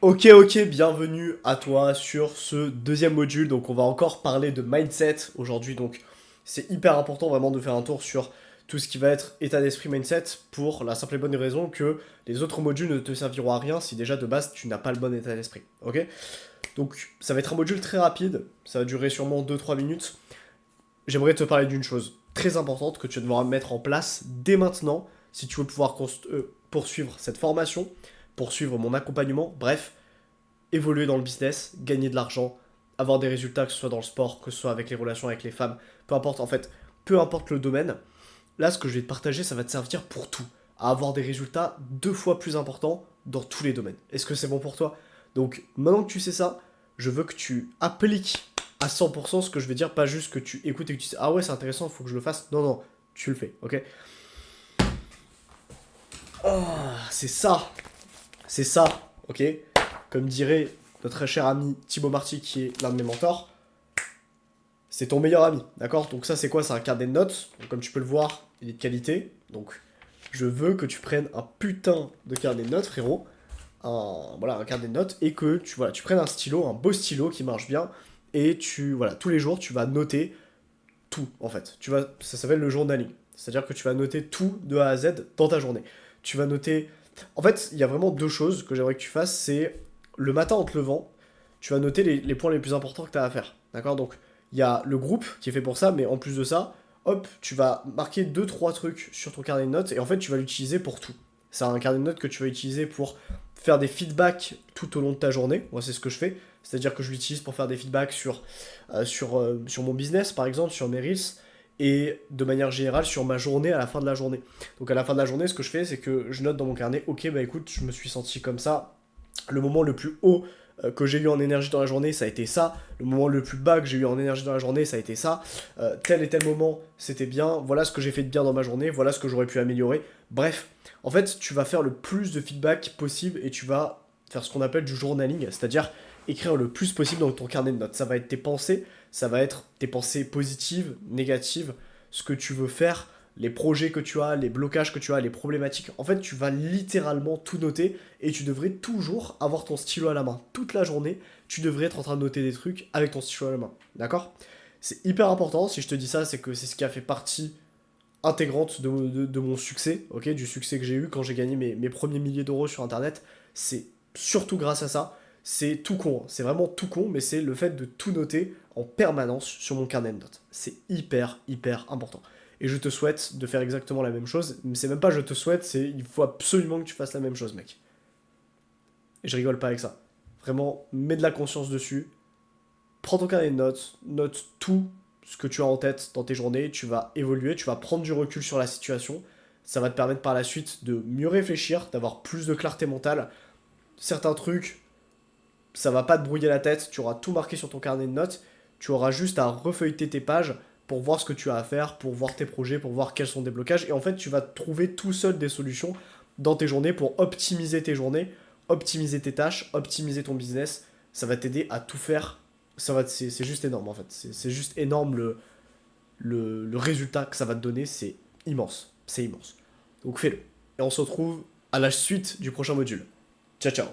Ok, bienvenue à toi sur ce deuxième module. Donc on va encore parler de mindset aujourd'hui. Donc c'est hyper important vraiment de faire un tour sur tout ce qui va être état d'esprit mindset pour la simple et bonne raison que les autres modules ne te serviront à rien si déjà de base tu n'as pas le bon état d'esprit. Ok. Donc ça va être un module très rapide, ça va durer sûrement 2-3 minutes. J'aimerais te parler d'une chose très importante que tu vas devoir mettre en place dès maintenant si tu veux pouvoir poursuivre cette formation, poursuivre mon accompagnement, bref, évoluer dans le business, gagner de l'argent, avoir des résultats, que ce soit dans le sport, que ce soit avec les relations avec les femmes, peu importe en fait, peu importe le domaine. Là, ce que je vais te partager, ça va te servir pour tout, à avoir des résultats 2 fois plus importants dans tous les domaines. Est-ce que c'est bon pour toi? Donc, maintenant que tu sais ça, je veux que tu appliques à 100% ce que je vais dire, pas juste que tu écoutes et que tu dis ah ouais, c'est intéressant, il faut que je le fasse. Non, non, tu le fais, ok? Ah, c'est ça, ok? Comme dirait notre très cher ami Thibaut Marty, qui est l'un de mes mentors, c'est ton meilleur ami, d'accord? Donc ça c'est quoi? C'est un carnet de notes. Donc, comme tu peux le voir, il est de qualité. Donc je veux que tu prennes un putain de carnet de notes, frérot. Un carnet de notes et que tu prennes un stylo, un beau stylo qui marche bien. Et tous les jours, tu vas noter tout, en fait. Ça s'appelle le journaling. C'est-à-dire que tu vas noter tout de A à Z dans ta journée. Tu vas noter... En fait, il y a vraiment deux choses que j'aimerais que tu fasses. C'est le matin en te levant, tu vas noter les points les plus importants que tu as à faire. D'accord? Donc, il y a le groupe qui est fait pour ça, mais en plus de ça, hop, tu vas marquer deux trois trucs sur ton carnet de notes et en fait, tu vas l'utiliser pour tout. C'est un carnet de notes que tu vas utiliser pour faire des feedbacks tout au long de ta journée. Moi, c'est ce que je fais. C'est-à-dire que je l'utilise pour faire des feedbacks sur mon business, par exemple, sur mes reels, et de manière générale sur ma journée à la fin de la journée. Donc à la fin de la journée, ce que je fais, c'est que je note dans mon carnet, ok, bah écoute, je me suis senti comme ça. Le moment le plus haut que j'ai eu en énergie dans la journée, ça a été ça. Le moment le plus bas que j'ai eu en énergie dans la journée, ça a été ça. Tel et tel moment, c'était bien. Voilà ce que j'ai fait de bien dans ma journée. Voilà ce que j'aurais pu améliorer. Bref, en fait, tu vas faire le plus de feedback possible et tu vas faire ce qu'on appelle du journaling, c'est-à-dire écrire le plus possible dans ton carnet de notes. Ça va être tes pensées, ça va être tes pensées positives, négatives, ce que tu veux faire, les projets que tu as, les blocages que tu as, les problématiques. En fait, tu vas littéralement tout noter et tu devrais toujours avoir ton stylo à la main. Toute la journée, tu devrais être en train de noter des trucs avec ton stylo à la main. D'accord? C'est hyper important. Si je te dis ça, c'est que c'est ce qui a fait partie intégrante de mon succès, ok, du succès que j'ai eu quand j'ai gagné mes premiers milliers d'euros sur Internet. C'est surtout grâce à ça. C'est tout con, hein. C'est vraiment tout con, mais c'est le fait de tout noter en permanence sur mon carnet de notes. C'est hyper important. Et je te souhaite de faire exactement la même chose. Mais c'est même pas je te souhaite, c'est il faut absolument que tu fasses la même chose, mec. Et je rigole pas avec ça. Vraiment, mets de la conscience dessus. Prends ton carnet de notes, note tout ce que tu as en tête dans tes journées, tu vas évoluer, tu vas prendre du recul sur la situation. Ça va te permettre par la suite de mieux réfléchir, d'avoir plus de clarté mentale. Certains trucs, ça va pas te brouiller la tête, tu auras tout marqué sur ton carnet de notes, tu auras juste à refeuilleter tes pages pour voir ce que tu as à faire, pour voir tes projets, pour voir quels sont des blocages. Et en fait, tu vas trouver tout seul des solutions dans tes journées pour optimiser tes journées, optimiser tes tâches, optimiser ton business. Ça va t'aider à tout faire. C'est juste énorme en fait. C'est juste énorme le résultat que ça va te donner. C'est immense. C'est immense. Donc fais-le. Et on se retrouve à la suite du prochain module. Ciao, ciao.